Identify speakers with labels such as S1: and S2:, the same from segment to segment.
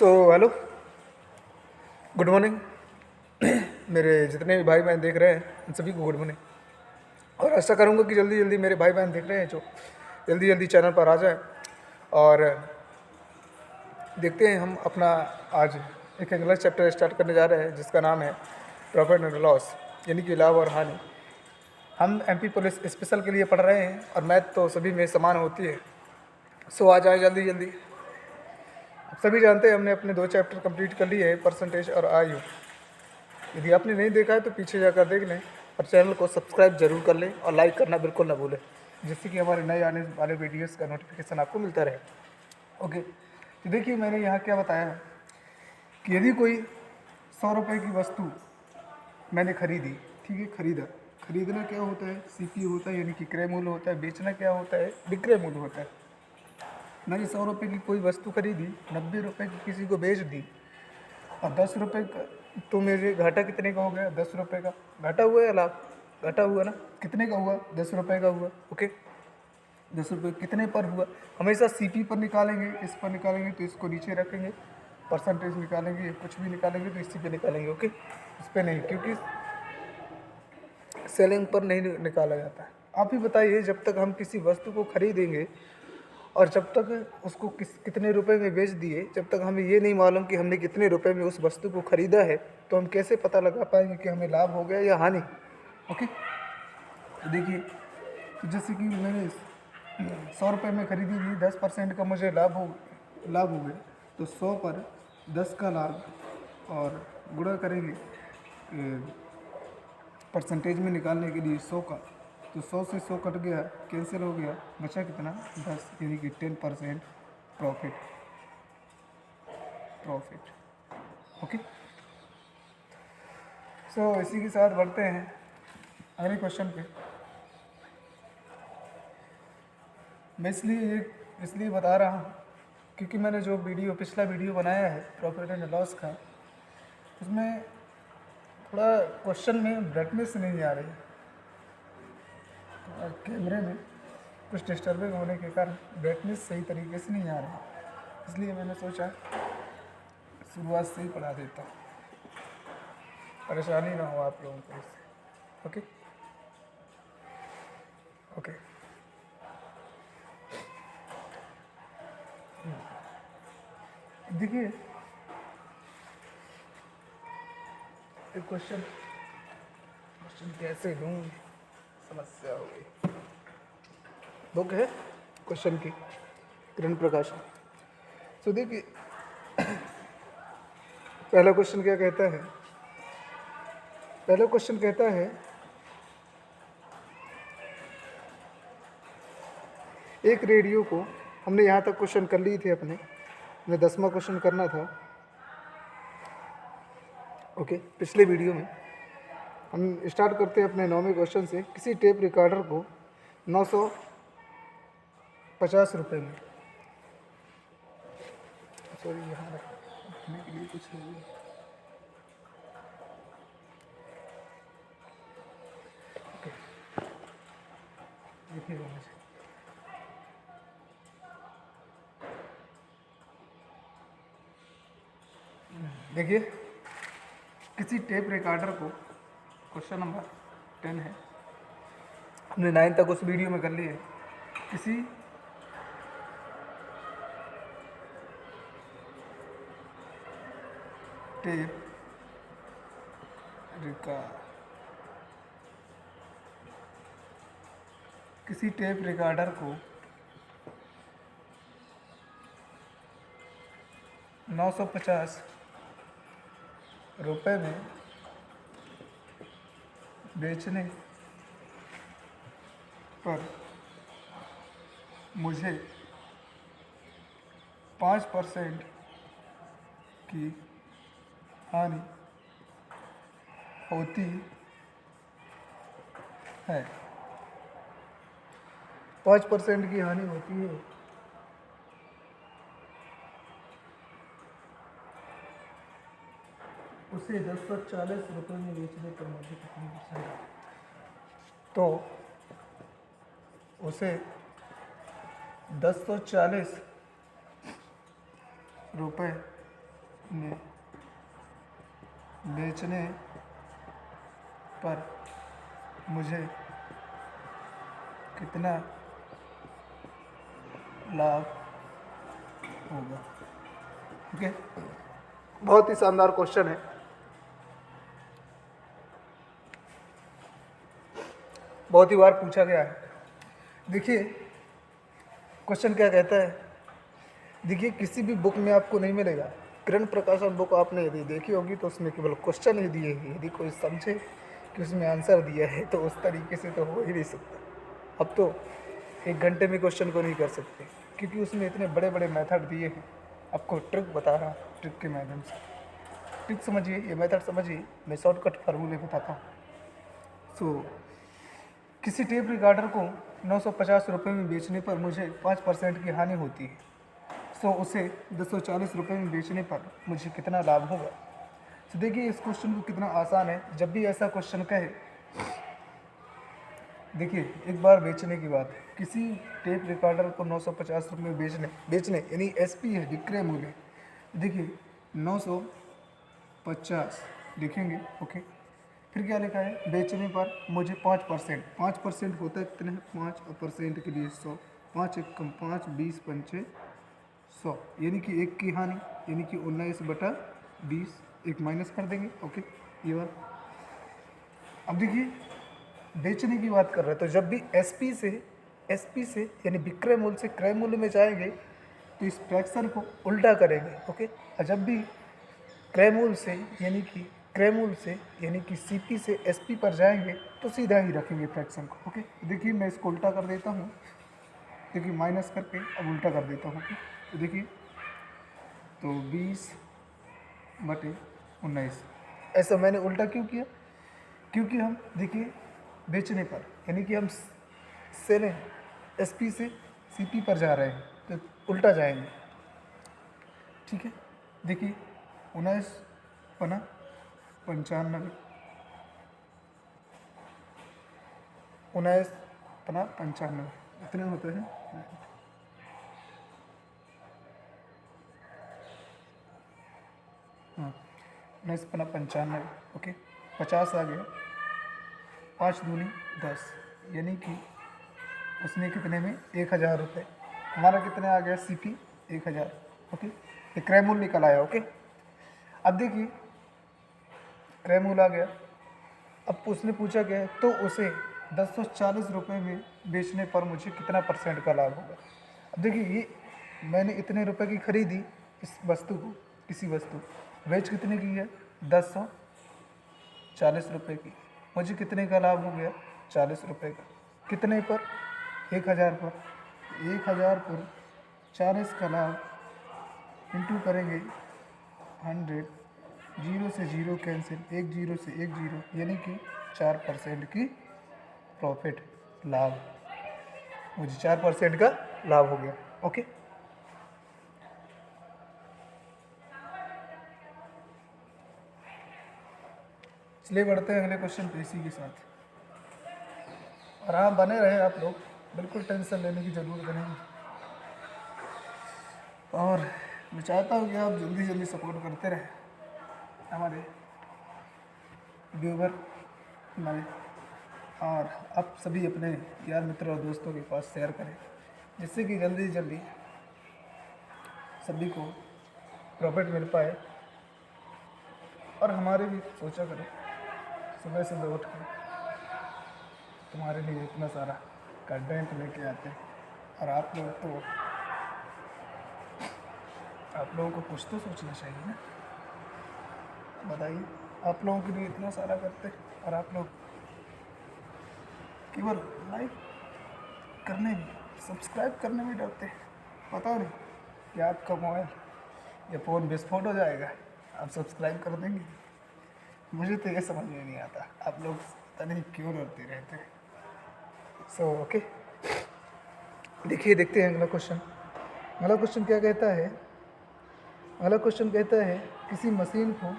S1: Hello, good morning. मेरे जितने भी भाई बहन देख रहे हैं उन सभी को गुड मॉर्निंग। और आशा करूँगा कि जल्दी जल्दी मेरे भाई बहन देख रहे हैं जो जल्दी जल्दी चैनल पर आ जाए और देखते हैं हम अपना आज एक इंग्लिश चैप्टर स्टार्ट करने जा रहे हैं जिसका नाम है प्रॉफिट एंड लॉस, यानी कि लाभ और हानि। हम एमपी पुलिस स्पेशल के लिए पढ़ रहे हैं और मैथ तो सभी में समान होती है। सो आ जाए जल्दी जल्दी। आप सभी जानते हैं हमने अपने 2 चैप्टर कंप्लीट कर लिए हैं, परसेंटेज और आयु। यदि आपने नहीं देखा है तो पीछे जाकर देख लें और चैनल को सब्सक्राइब जरूर कर लें और लाइक करना बिल्कुल ना भूलें, जिससे कि हमारे नए आने वाले वीडियोस का नोटिफिकेशन आपको मिलता रहे। ओके, तो देखिए मैंने यहाँ क्या बताया है कि यदि कोई 100 रुपये की वस्तु मैंने खरीदी, ठीक है, खरीदना क्या होता है, सीपी होता है, यानी कि क्रय मूल्य होता है। बेचना क्या होता है, विक्रय मूल्य होता है। मैंने 100 रुपये की कोई वस्तु खरीदी, 90 रुपये की किसी को बेच दी और 10 रुपये का, तो मेरे घाटा कितने का हो गया, 10 रुपये का। घाटा हुआ या लाभ? घाटा हुआ ना। कितने का हुआ? 10 रुपये का हुआ। ओके, 10 रुपये कितने पर हुआ? हमेशा सीपी पर निकालेंगे, इस पर निकालेंगे तो इसको नीचे रखेंगे, परसेंटेज निकालेंगे, कुछ भी निकालेंगे तो इसी पे निकालेंगे। ओके, इस पर नहीं, क्योंकि सेलिंग पर नहीं निकाला जाता है। आप ही बताइए, जब तक हम किसी वस्तु को खरीदेंगे और जब तक उसको कितने रुपए में बेच दिए, जब तक हमें ये नहीं मालूम कि हमने कितने रुपए में उस वस्तु को खरीदा है, तो हम कैसे पता लगा पाएंगे कि हमें लाभ हो गया या हानि। ओके, तो देखिए, तो जैसे कि मैंने 100 रुपये में खरीदी थी, 10% का मुझे लाभ हो गया, तो 100 पर 10 का लाभ और गुणा करेंगे परसेंटेज में निकालने के लिए 100 का, तो 100 से 100 कट गया, कैंसिल हो गया, बचा कितना, 10, यानी कि 10% प्रॉफिट। ओके, सो इसी के साथ बढ़ते हैं अगले क्वेश्चन पे। मैं इसलिए बता रहा हूँ क्योंकि मैंने जो पिछला वीडियो बनाया है प्रॉफिट एंड लॉस का, उसमें थोड़ा क्वेश्चन में ब्राइटनेस नहीं आ रही, कैमरे में कुछ डिस्टर्बिंग होने के कारण ब्राइटनेस सही तरीके से नहीं आ रही, इसलिए मैंने सोचा शुरुआत से ही पढ़ा देता हूँ, परेशानी ना हो आप लोगों को इससे। ओके ओके, देखिए एक क्वेश्चन कैसे लूँ, समस्या हो गई। बुक है क्वेश्चन की, किरण प्रकाश। तो देखिए पहला क्वेश्चन क्या कहता है, पहला क्वेश्चन कहता है एक रेडियो को, हमने यहाँ तक क्वेश्चन कर लिए थे अपने, हमें 10वां क्वेश्चन करना था। ओके, पिछले वीडियो में हम स्टार्ट करते हैं अपने 9वें क्वेश्चन से। किसी टेप रिकॉर्डर को 950 रुपये में, सॉरी यहाँ रखने के लिए कुछ है, देखिएगा मुझे। देखिए, किसी टेप रिकॉर्डर को, क्वेश्चन नंबर 10 है, हमने 9 तक उस वीडियो में कर लिए। किसी टेप रिकॉर्डर को 950 रुपये में बेचने पर मुझे 5% की हानि होती है। 5% की हानि होती है। उसे 1040 रुपये में बेचने पर मुझे कितनी परसेंट, तो उसे 1040 रुपये में बेचने पर मुझे कितना लाभ होगा। ओके, बहुत ही शानदार क्वेश्चन है। बहुत ही बार पूछा गया है। देखिए क्वेश्चन क्या कहता है, देखिए किसी भी बुक में आपको नहीं मिलेगा। किरण प्रकाशन बुक आपने यदि देखी होगी तो उसमें केवल क्वेश्चन ही दिए हैं। यदि कोई समझे कि उसमें आंसर दिया है तो उस तरीके से तो हो ही नहीं सकता। अब तो 1 घंटे में क्वेश्चन को नहीं कर सकते, क्योंकि उसमें इतने बड़े बड़े मेथड दिए हैं। आपको ट्रिक बता रहा हूँ, ट्रिक के माध्यम से। ट्रिक समझिए, ये मेथड समझिए, मैं शॉर्टकट फार्मूले बताता हूँ। किसी टेप रिकॉर्डर को 950 रुपये में बेचने पर मुझे 5% की हानि होती है। उसे 240 रुपये में बेचने पर मुझे कितना लाभ होगा। तो देखिए इस क्वेश्चन को कितना आसान है। जब भी ऐसा क्वेश्चन कहे, देखिए एक बार बेचने की बात है। किसी टेप रिकॉर्डर को 950 रुपये में बेचने यानी एसपी है, विक्रय मूल्य। देखिए 950 लिखेंगे, ओके। फिर क्या लिखा है, बेचने पर मुझे 5%। 5% होता है कितने, 5% के लिए 100। 5 एक कम 5, 20 पंचे 100, यानी कि 1 की हानि, यानी कि 19/20। एक माइनस कर देंगे, ओके ये बात। अब देखिए बेचने की बात कर रहे हैं, तो जब भी एसपी से यानी विक्रय मूल्य से क्रय मूल्य में जाएंगे तो इस फ्रैक्शन को उल्टा करेंगे, ओके। और जब भी क्रय मूल्य से यानी कि सीपी से एसपी पर जाएंगे तो सीधा ही रखेंगे फ्रैक्शन को, ओके। देखिए मैं इसको उल्टा कर देता हूँ, देखिए माइनस करके अब उल्टा कर देता हूँ, ओके। तो देखिए तो 20/19। ऐसा मैंने उल्टा क्यों किया, क्योंकि हम देखिए बेचने पर यानी कि हम सेलें एसपी से सीपी पर जा रहे हैं तो उल्टा जाएंगे, ठीक है। देखिए 19×95, 19×95 इतने होते हैं। हाँ 19×95, ओके। 50 आ गया, 5 दूनी 10, यानी कि उसने कितने में 1000 रुपये। हमारा कितने आ गया सीपी 1000, ओके। ये क्रय मूल्य निकल आया, ओके। अब देखिए क्रय मूल्य आ गया। अब उसने पूछा गया तो उसे 240 रुपये में बेचने पर मुझे कितना % का लाभ होगा। अब देखिए ये मैंने इतने रुपए की खरीदी इस वस्तु को, किसी वस्तु बेच कितने की है, 240 रुपये की। मुझे कितने का लाभ हो गया, 40 रुपये का। कितने पर, 1000 पर। 1000 पर 40 का लाभ इंटू करेंगे 100, 0 से 0 कैंसिल, 1 0 से 1 0, यानी कि 4% की प्रॉफिट लाभ। मुझे 4% का लाभ हो गया, ओके। चलिए बढ़ते हैं अगले क्वेश्चन पे इसी के साथ। और हाँ बने रहे आप लोग, बिल्कुल टेंशन लेने की ज़रूरत नहीं। और मैं चाहता हूँ कि आप जल्दी जल्दी सपोर्ट करते रहें हमारे व्यूवर हमारे, और आप सभी अपने यार मित्र और दोस्तों के पास शेयर करें, जिससे कि जल्दी से जल्दी सभी को प्रॉफिट मिल पाए। और हमारे भी सोचा करें, सुबह सुबह उठ के तुम्हारे लिए इतना सारा कंटेंट लेके आते हैं, और आप लोगों को कुछ तो सोचना चाहिए ना। बताइए, आप लोगों के लिए इतना सारा करते हैं और आप लोग केवल लाइक करने में, सब्सक्राइब करने में डरते हैं। पता नहीं कि आपका मोबाइल या फ़ोन विस्फोट हो जाएगा, आप सब्सक्राइब कर देंगे। मुझे तो ये समझ में नहीं आता, आप लोग पता नहीं क्यों डरते रहते हैं। ओके, देखते हैं अगला क्वेश्चन। अगला क्वेश्चन क्या कहता है, अगला क्वेश्चन कहता है किसी मशीन को,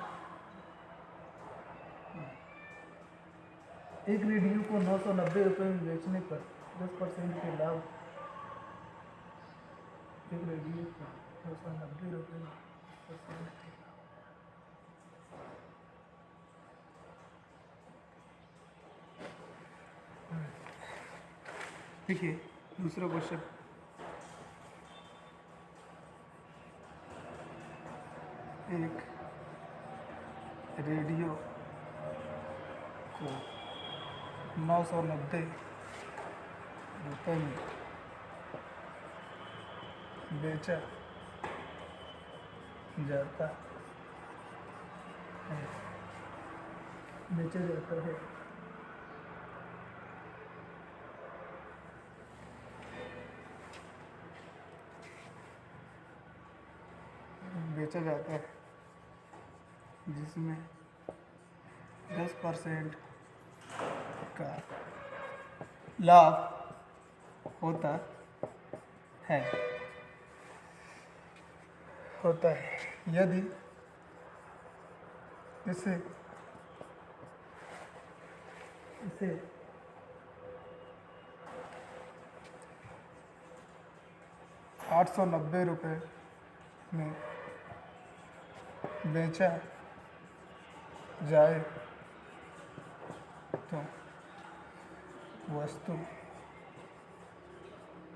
S1: एक रेडियो को 990 रुपये में बेचने पर 10% के लाभ। एक रेडियो को 990 रुपये में 10% के लाभ। देखिए दूसरा क्वेश्चन, एक रेडियो को 990 रुपये में बेचा जाता है, बेचा जाता है, बेचा जाता है, जिसमें 10% का लाभ होता है, यदि इसे 890 रुपये में बेचा जाए तो वस्तु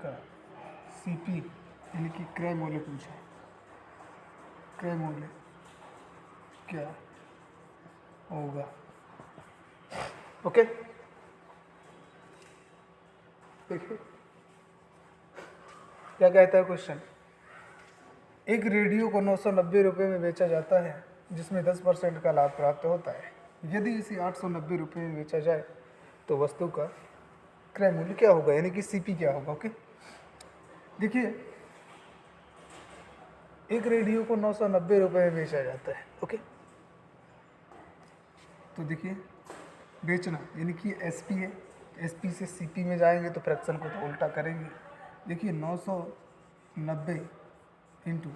S1: का सीपी यानी कि क्रय मूल्य पूछा, क्रय मूल्य क्या होगा। ओके, देखिए क्या कहता है क्वेश्चन, एक रेडियो को 990 रुपये में बेचा जाता है, जिसमें 10% का लाभ प्राप्त होता है, यदि इसे 890 रुपये में बेचा जाए तो वस्तु का क्रय मूल्य क्या होगा, यानी कि सीपी क्या होगा। ओके, देखिए एक रेडियो को 990 रुपये में बेचा जाता है। ओके, तो देखिए बेचना यानी कि एसपी है, एसपी से सीपी में जाएंगे तो फ्रैक्शन को तो उल्टा करेंगे। देखिए 990 इंटू,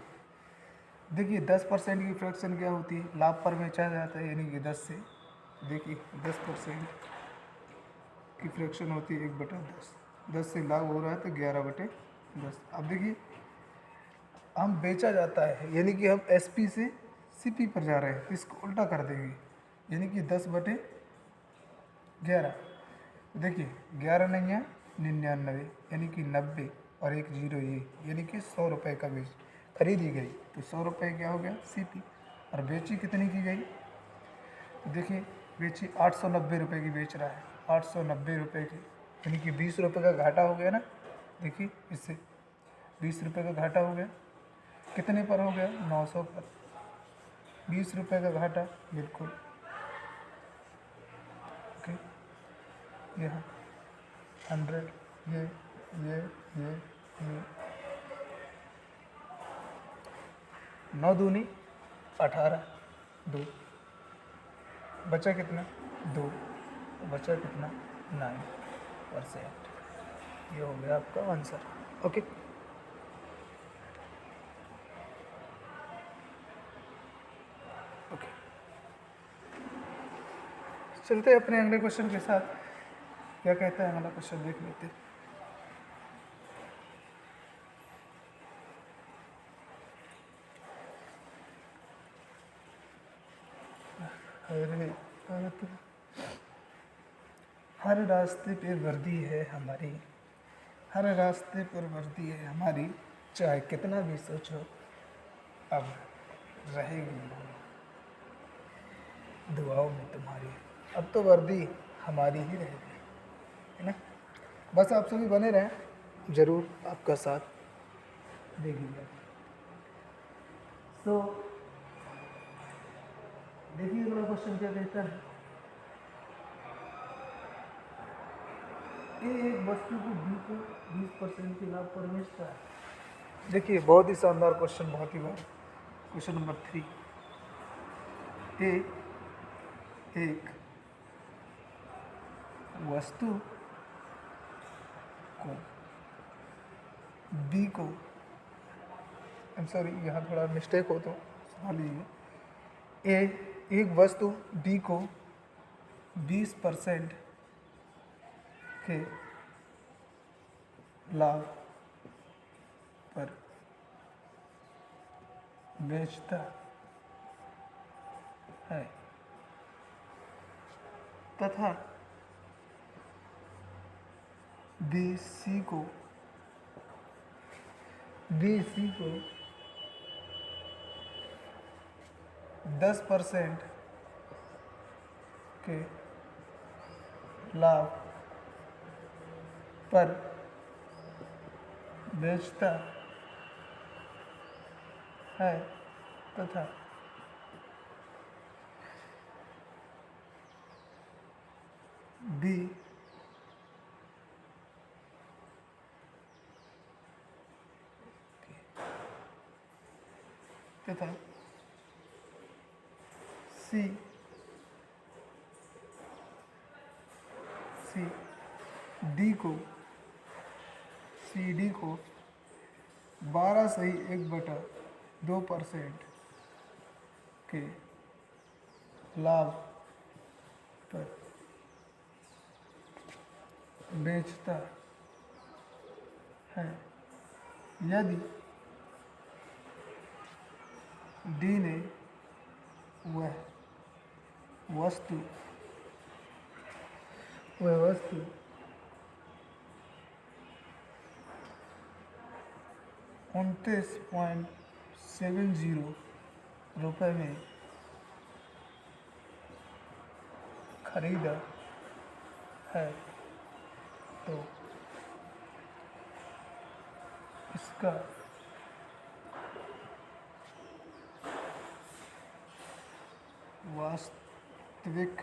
S1: देखिए 10% की फ्रैक्शन क्या होती है, लाभ पर बेचा जाता है यानी कि 10 से, देखिए 10% की फ्रैक्शन होती है 1/10, 10 से लाभ हो रहा है तो 11/10। अब देखिए हम बेचा जाता है यानी कि हम एसपी से सीपी पर जा रहे हैं, इसको उल्टा कर देंगे यानी कि 10/11। देखिए 11 नहीं है 99 यानी कि 90 और एक जीरो ये यानी कि 100 रुपये का बेच खरीदी गई, तो 100 रुपये क्या हो गया सीपी। और बेची कितनी की गई, देखिए बेची 890 रुपये की बेच रहा है, 890 रुपये की यानी कि 20 रुपये का घाटा हो गया ना। देखिए इससे 20 रुपये का घाटा हो गया, कितने पर हो गया 900 पर, 20 रुपये का घाटा बिल्कुल। ओके, यहाँ 100 ये 9 दूनी 18, 2 बचा कितना 2, बचा कितना 9%। ये हो गया आपका आंसर। ओके, ओके चलते हैं अपने अगले क्वेश्चन के साथ, क्या कहता है अगला क्वेश्चन देख लेते हैं। हर रास्ते पे वर्दी है हमारी, हर रास्ते पर वर्दी है हमारी, चाहे कितना भी सोचो अब रहेगी दुआओं में तुम्हारी। अब तो वर्दी हमारी ही रहेगी, है ना। बस आप सभी बने रहें, ज़रूर आपका साथ देगी। तो देखिए अगला क्वेश्चन क्या कहता है, एक वस्तु को बी को 20% के लाभ पर बेचता है। देखिए बहुत ही शानदार क्वेश्चन, बहुत ही बार क्वेश्चन नंबर 3, एक वस्तु को बी को, आई एम सॉरी यहाँ थोड़ा मिस्टेक हो तो सुना लीजिए, एक वस्तु बी को 20% के लाभ पर बेचता है तथा बी सी को 10% के लाभ पर बेचता है तथा बी तथा सी डी को 12.1/2% के लाभ पर बेचता है यदि डी ने वह वस्तु 29.70 रुपये में खरीदा है तो इसका वास्तविक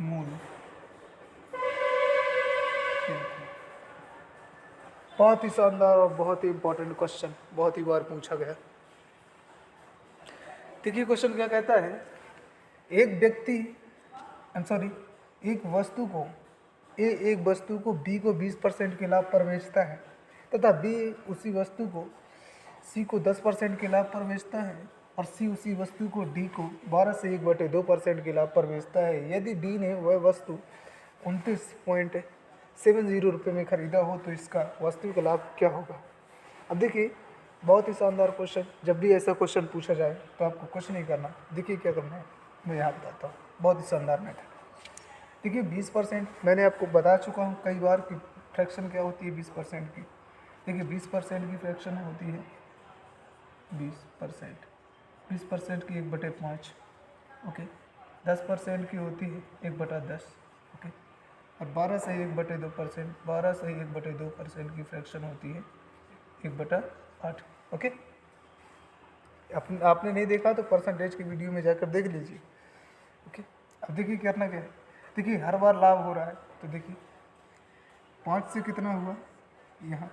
S1: मूल्य क्या है? बहुत ही शानदार और बहुत ही इम्पोर्टेंट क्वेश्चन, बहुत ही बार पूछा गया। देखिए क्वेश्चन क्या कहता है, एक वस्तु को बी को 20% के लाभ पर बेचता है तथा बी उसी वस्तु को सी को 10% के लाभ पर बेचता है और सी उसी वस्तु को डी को 12/1/2% के लाभ पर बेचता है। यदि डी ने वह वस्तु 29.70 रुपये में खरीदा हो तो इसका वास्तविक लाभ क्या होगा। अब देखिए बहुत ही शानदार क्वेश्चन, जब भी ऐसा क्वेश्चन पूछा जाए तो आपको कुछ नहीं करना, देखिए क्या करना है, मैं यहाँ बताता हूँ। बहुत ही शानदार मेथड। देखिए 20% मैंने आपको बता चुका हूँ कई बार कि फ्रैक्शन क्या होती है 20% की। देखिए 20% की फ्रैक्शन होती है 20% की 1/5, ओके। 10% की होती है 1/10, ओके। और 12/1/2% की फ्रैक्शन होती है 1/8, ओके। आपने नहीं देखा तो परसेंटेज की वीडियो में जाकर देख लीजिए, ओके। अब देखिए करना क्या है, देखिए हर बार लाभ हो रहा है तो देखिए 5 से कितना हुआ, यहाँ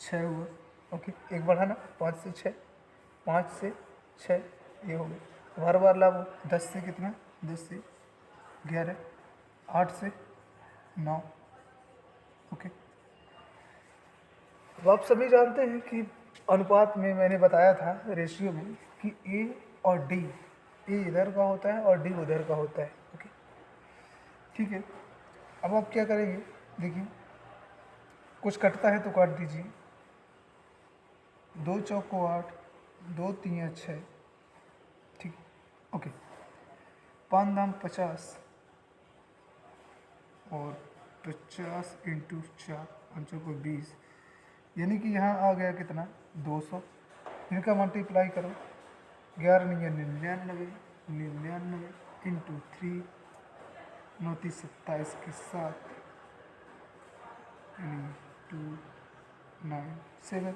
S1: 6 हुआ, ओके। एक बढ़ाना 5 से 6, 5 से 6 ये हो गया। अब हर बार लाभ हो, 10 से कितना, 10 से 11, 8 से 9, ओके। अब आप सभी जानते हैं कि अनुपात में मैंने बताया था रेशियो में कि ए और डी, ए इधर का होता है और डी उधर का होता है, ओके, ठीक है। अब आप क्या करेंगे, देखिए कुछ कटता है तो काट दीजिए, 2 चौको 8, 2 3 6, ठीक, ओके। 5 दाम 50 और 50 × 4, 5 को 20, यानी कि यहाँ आ गया कितना 200। इनका मल्टीप्लाई करो, 11 × 99, 99 × 3, 9 × 27 के साथ, यानी 297,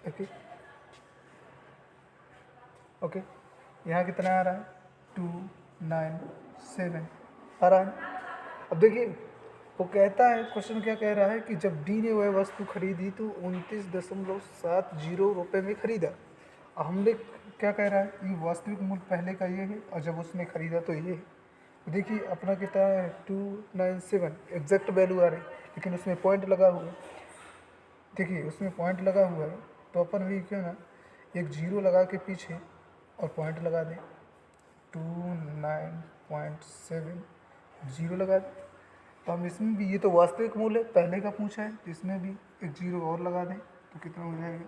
S1: ओके, ओके। यहाँ कितना आ रहा है 297 आ रहा है। अब देखिए वो कहता है, क्वेश्चन क्या कह रहा है कि जब डी ने वह वस्तु खरीदी तो 29.70 रुपये में खरीदा। हमने क्या कह रहा है, ये वास्तविक मूल्य पहले का ये है और जब उसने खरीदा तो ये है। तो देखिए अपना कितना है 297 एग्जैक्ट वैल्यू आ रही, लेकिन उसमें पॉइंट लगा हुआ है, देखिए उसमें पॉइंट लगा हुआ है तो अपन भी क्यों ना एक जीरो लगा के पीछे और पॉइंट लगा दें, 29.7 जीरो लगा दें। तो हम इसमें भी, ये तो वास्तविक मूल्य पहले का पूछा है तो इसमें भी एक जीरो और लगा दें तो कितना हो जाएगा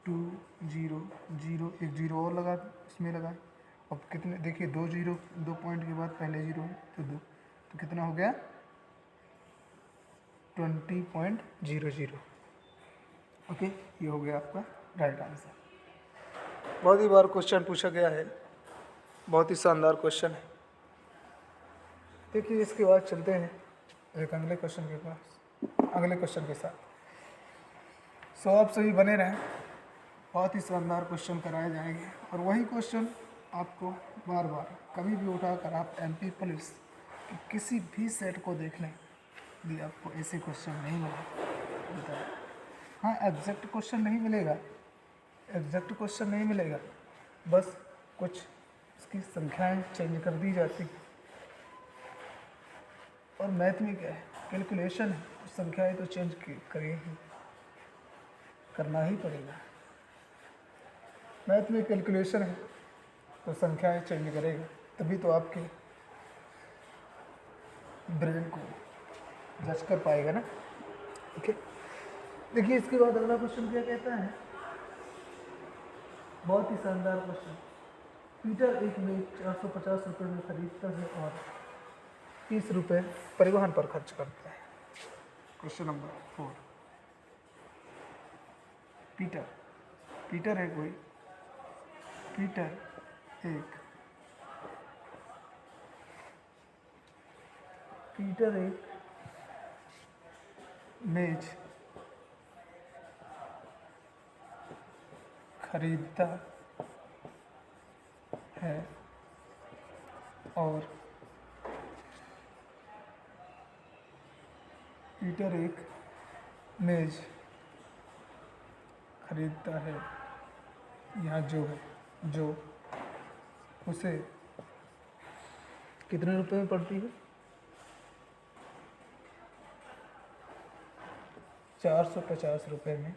S1: 200, एक जीरो और लगा दें, इसमें लगाएं अब कितने देखिए, 2 जीरो, 2 पॉइंट के बाद पहले जीरो है तो 2, तो कितना हो गया 20.00। ओके, ये हो गया आपका राइट आंसर। बहुत ही बार क्वेश्चन पूछा गया है, बहुत ही शानदार क्वेश्चन है। देखिए इसके बाद चलते हैं एक अगले क्वेश्चन के पास, अगले क्वेश्चन के साथ। सो आप सभी बने रहें, बहुत ही शानदार क्वेश्चन कराए जाएंगे और वही क्वेश्चन आपको बार बार कभी भी उठाकर आप MP पुलिस के किसी भी सेट को देख लें, भी आपको ऐसे क्वेश्चन नहीं मिलेगा। हाँ, एग्जैक्ट क्वेश्चन नहीं मिलेगा, एग्जैक्ट क्वेश्चन नहीं मिलेगा, बस कुछ इसकी संख्याएं चेंज कर दी जाती। और मैथ में क्या है, कैलकुलेशन है, तो संख्याएं तो चेंज करेगी, करना ही पड़ेगा। मैथ में कैलकुलेशन है तो संख्याएं चेंज करेगा, तभी तो आपके ब्रेन को जज कर पाएगा ना। ओके, देखिए इसके बाद अगला क्वेश्चन क्या कहता है, बहुत ही शानदार क्वेश्चन। पीटर एक मेज 450 रुपये में खरीदता है और 30 रुपये परिवहन पर खर्च करता है। Question number 4। पीटर है कोई, पीटर एक मेज खरीदता है और पीटर एक मेज खरीदता है, यहाँ जो उसे कितने रुपए में पड़ती है, 450 रुपये में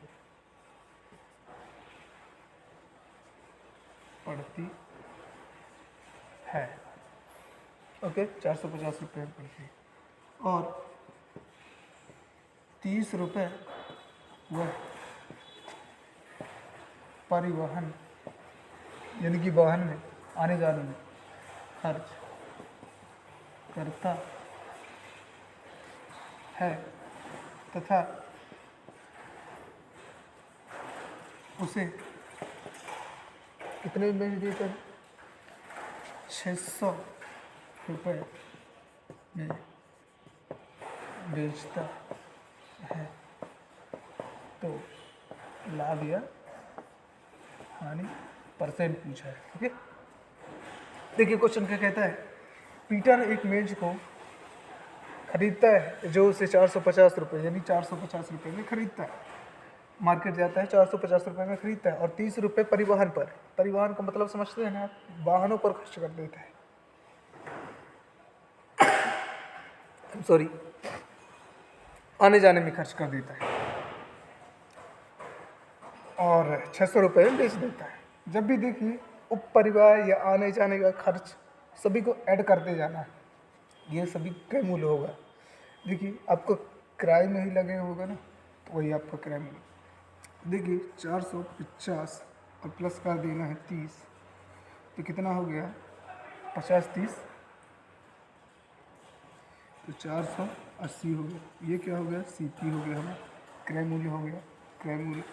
S1: पड़ती है। ओके, 450 रुपये में पड़ती है और 30 रुपये वह परिवहन यानी कि वाहन में आने जाने में खर्च करता है तथा उसे कितने में देकर 600 रुपये में बेचता है, तो लाभ या हानि परसेंट पूछा है। ठीक है, देखिए क्वेश्चन क्या कहता है, पीटर एक मेज को खरीदता है जो उसे 450 रुपये यानी 450 रुपये में खरीदता है, मार्केट जाता है 450 रुपये में खरीदता है और 30 रुपये परिवहन पर, परिवहन का मतलब समझते हैं ना, वाहनों पर खर्च कर देता है, सॉरी आने जाने में खर्च कर देता है और 600 रुपये में बेच देता है। जब भी देखिए उप परिवार या आने जाने का खर्च सभी को ऐड करते जाना है, ये सभी क्रय मूल्य होगा। देखिए आपको किराए में ही लगे होगा ना, तो वही आपका किराए मूल्य। देखिए 450 और प्लस कर देना है 30, तो कितना हो गया 50-30, तो 480 हो गया। ये क्या हो गया, CP हो गया हमारा, क्रय मूल्य हो गया, क्रय मूल्य।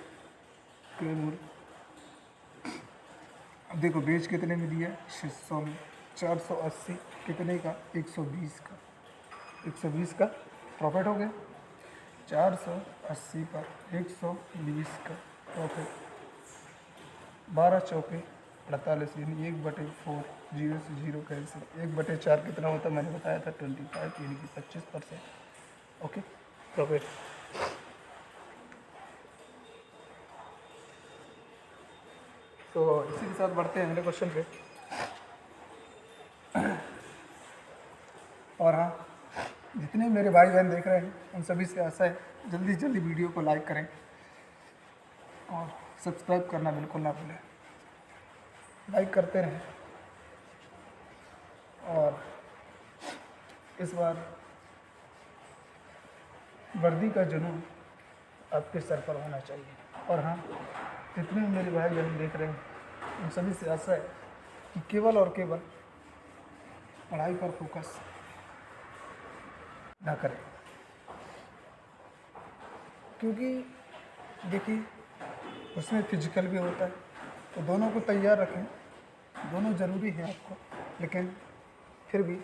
S1: अब देखो बेच कितने में दिया, 600 में, 480 कितने का, 120 का, 120 का प्रॉफिट हो गया, 480 पर 120 का प्रॉफिट, 12 चौके 48 यानी 1/4, 0 से 0 कैंसिल, 1/4 कितना होता है मैंने बताया था 25 यानी कि 25%। Okay, profit. तो इसी के साथ बढ़ते हैं अगले क्वेश्चन पे। और हाँ, जितने मेरे भाई बहन देख रहे हैं उन सभी से आशा है जल्दी से जल्दी वीडियो को लाइक करें और सब्सक्राइब करना बिल्कुल ना भूलें, लाइक करते रहें। और इस बार वर्दी का जुनून आपके सर पर होना चाहिए। और हाँ, जितने मेरे भाई बहन देख रहे हैं उन सभी से आशा है कि केवल और केवल पढ़ाई पर फोकस ना करें, क्योंकि देखिए उसमें फिजिकल भी होता है, तो दोनों को तैयार रखें, दोनों ज़रूरी है आपको, लेकिन फिर भी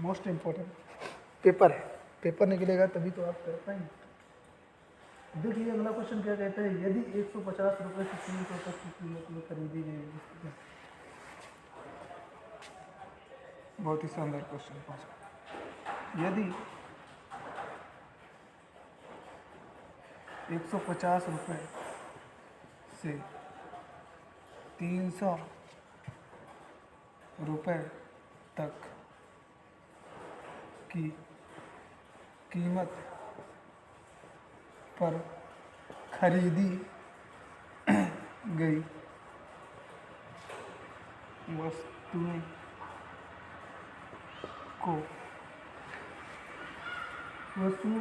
S1: मोस्ट इम्पोर्टेंट पेपर है। पेपर निकलेगा तभी तो आप कर पाएंगे। देखिए अगला क्वेश्चन क्या कहता है, यदि 150 रुपये से 300 तक की कीमत में खरीदी गई वस्तु, बहुत ही शानदार क्वेश्चन पूछा। यदि 150 रुपये से 300 रुपये तक की कीमत पर खरीदी गई वस्तुओं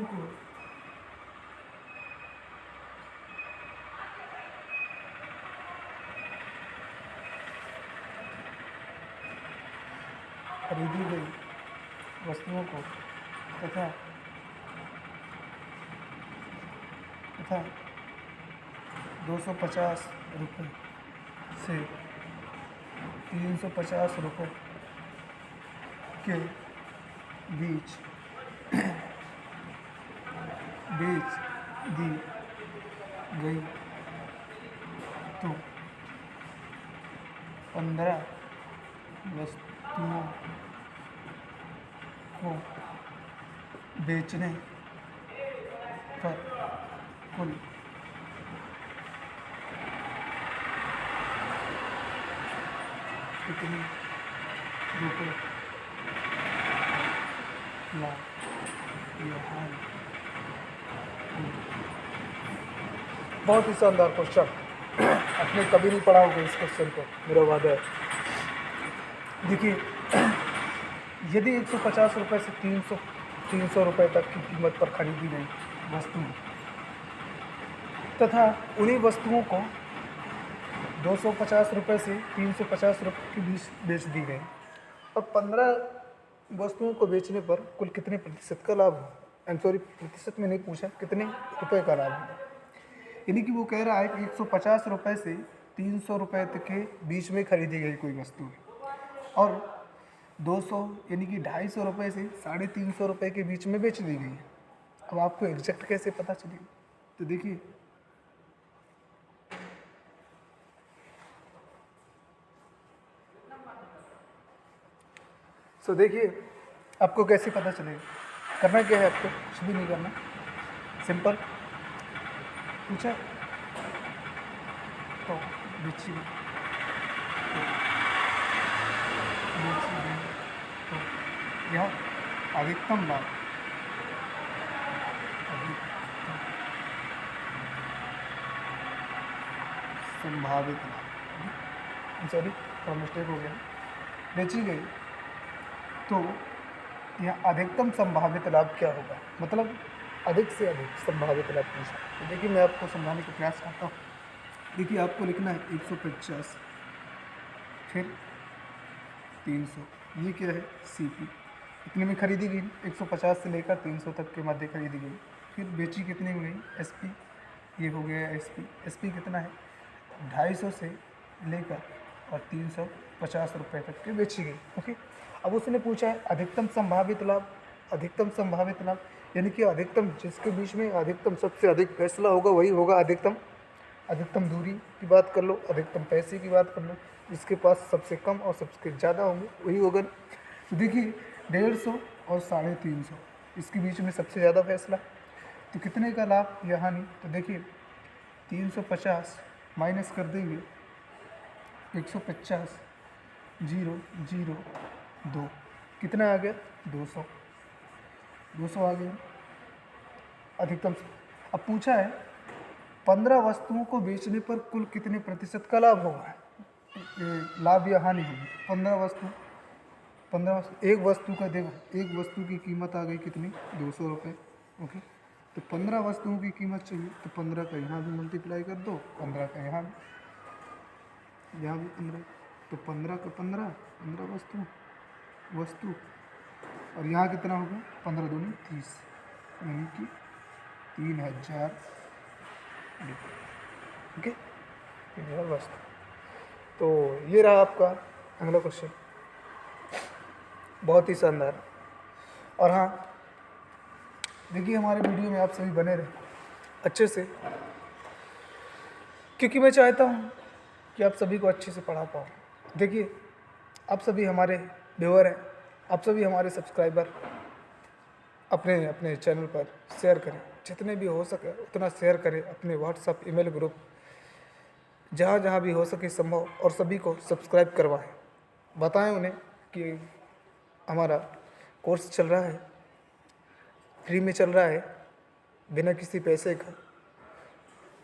S1: को खरीदी गई वस्तुओं को तथा 250 रुपये से 350 रुपये के बीच बेच दी गई तो 15 वस्तुओं को बेचने पर कुल कितने रुपये लाभ या हानि? बहुत ही शानदार क्वेश्चन, आपने कभी नहीं पढ़ा होगा इस क्वेश्चन को, मेरा वादा है। देखिए यदि 150 रुपये से 300 रुपये तक की कीमत पर खरीदी गई वस्तु तथा उन्हीं वस्तुओं को 250 रुपये से 350 रुपये के बीच बेच दी गई और 15 वस्तुओं को बेचने पर कुल कितने प्रतिशत का लाभ हो? सॉरी, प्रतिशत में नहीं पूछा, कितने रुपए का लाभ हो। यानी कि वो कह रहा है कि 150 रुपये से 300 रुपये तक के बीच में खरीदी गई कोई वस्तु है और 200 यानी कि 250 रुपये से 350 रुपये के बीच में बेच दी गई है। अब आपको एग्जैक्ट कैसे पता चलेगा? तो देखिए देखिए आपको कैसे पता चलेगा। करना क्या है, आपको कुछ भी नहीं करना, सिंपल पूछा तो बेची तो यह अधिकतम लाभ संभावित लाभ, सॉरी थोड़ा मिस्टेक हो गया, बेची गई तो यह अधिकतम संभावित लाभ क्या होगा, मतलब अधिक से अधिक संभावित लाभ पूछा। तो देखिए मैं आपको समझाने का प्रयास करता हूँ। देखिए आपको लिखना है 150 फिर 300, ये क्या है सीपी, इतने में खरीदी गई, 150 से लेकर 300 तक के मध्य खरीदी गई, फिर बेची कितने में गई एसपी, ये हो गया एसपी कितना है 250 से लेकर और 350 रुपये तक के बेची गई। ओके, अब उसने पूछा है अधिकतम संभावित लाभ, अधिकतम संभावित लाभ यानी कि अधिकतम जिसके बीच में अधिकतम सबसे अधिक फैसला होगा वही होगा अधिकतम। अधिकतम दूरी की बात कर लो, अधिकतम पैसे की बात कर लो, जिसके पास सबसे कम और सबसे ज़्यादा होंगे वही होगा। तो देखिए 150 और 350 इसके बीच में सबसे ज़्यादा फैसला, तो कितने का लाभ या हानि? तो देखिए 350 माइनस कर देंगे 150 002, कितना आ गया 200 आ गया अधिकतम। अब पूछा है 15 वस्तुओं को बेचने पर कुल कितने प्रतिशत का लाभ होगा, लाभ या हानि होगी। 15 वस्तु एक वस्तु का देखो, एक वस्तु की कीमत आ गई कितनी 200 रुपये। ओके, तो 15 वस्तुओं की कीमत चाहिए तो 15 का यहाँ भी मल्टीप्लाई कर दो, 15 का यहाँ भी 15, तो 15 का 15 15 वस्तु और यहाँ कितना होगा 15 दूनी 30 यानी कि 3000 डिब्बे। ठीक है, 3000 वस्तु। तो ये रहा आपका अगला क्वेश्चन, बहुत ही शानदार। और हाँ देखिए, हमारे वीडियो में आप सभी बने रहे अच्छे से, क्योंकि मैं चाहता हूँ कि आप सभी को अच्छे से पढ़ा पाऊँ। देखिए, आप सभी हमारे व्यूअर हैं, आप सभी हमारे सब्सक्राइबर। अपने अपने चैनल पर शेयर करें, जितने भी हो सके उतना शेयर करें, अपने व्हाट्सअप ईमेल ग्रुप जहाँ जहाँ भी हो सके संभव, और सभी को सब्सक्राइब करवाएं। बताएं उन्हें कि हमारा कोर्स चल रहा है, फ्री में चल रहा है, बिना किसी पैसे का,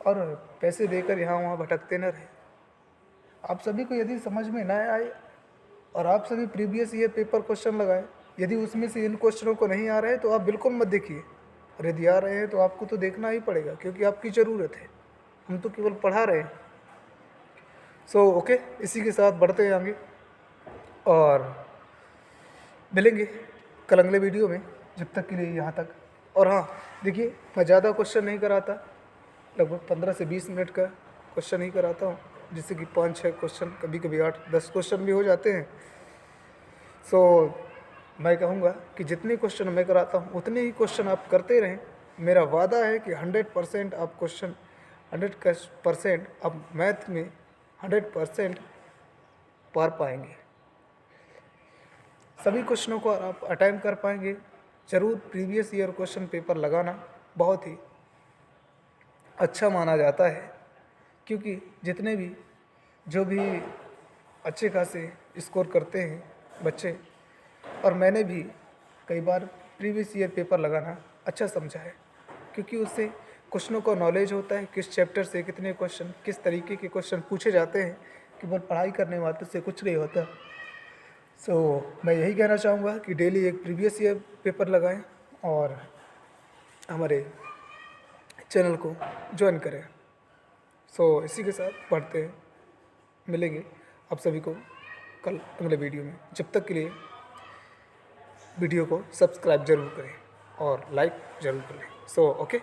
S1: और पैसे देकर यहाँ वहाँ भटकते न रहे। आप सभी को यदि समझ में ना आए और आप सभी प्रीवियस ईयर पेपर क्वेश्चन लगाएं, यदि उसमें से इन क्वेश्चनों को नहीं आ रहे हैं तो आप बिल्कुल मत देखिए, और यदि आ रहे हैं तो आपको तो देखना ही पड़ेगा, क्योंकि आपकी ज़रूरत है, हम तो केवल पढ़ा रहे हैं। सो ओके, इसी के साथ बढ़ते हैं आगे और मिलेंगे कल अगले वीडियो में। जब तक के लिए यहाँ तक। और हाँ देखिए, मैं ज़्यादा क्वेश्चन नहीं कराता, लगभग 15 से 20 मिनट का क्वेश्चन ही कराता हूँ, जिससे कि 5-6 क्वेश्चन, कभी कभी 8-10 क्वेश्चन भी हो जाते हैं। सो मैं कहूँगा कि जितने क्वेश्चन मैं कराता हूँ उतने ही क्वेश्चन आप करते रहें। मेरा वादा है कि 100% आप क्वेश्चन 100% आप मैथ में 100% पार पाएंगे। सभी क्वेश्चनों को आप अटेम्प्ट कर पाएंगे। ज़रूर प्रीवियस ईयर क्वेश्चन पेपर लगाना बहुत ही अच्छा माना जाता है, क्योंकि जितने भी जो भी अच्छे खासे स्कोर करते हैं बच्चे, और मैंने भी कई बार प्रीवियस ईयर पेपर लगाना अच्छा समझा है, क्योंकि उससे क्वेश्चनों का नॉलेज होता है, किस चैप्टर से कितने क्वेश्चन, किस तरीके के क्वेश्चन पूछे जाते हैं। केवल पढ़ाई करने मात्र से कुछ नहीं होता। सो मैं यही कहना चाहूँगा कि डेली एक प्रीवियस ईयर पेपर लगाएं और हमारे चैनल को ज्वाइन करें। सो इसी के साथ पढ़ते हैं, मिलेंगे आप सभी को कल अगले वीडियो में। जब तक के लिए वीडियो को सब्सक्राइब ज़रूर करें और लाइक ज़रूर करें। So okay.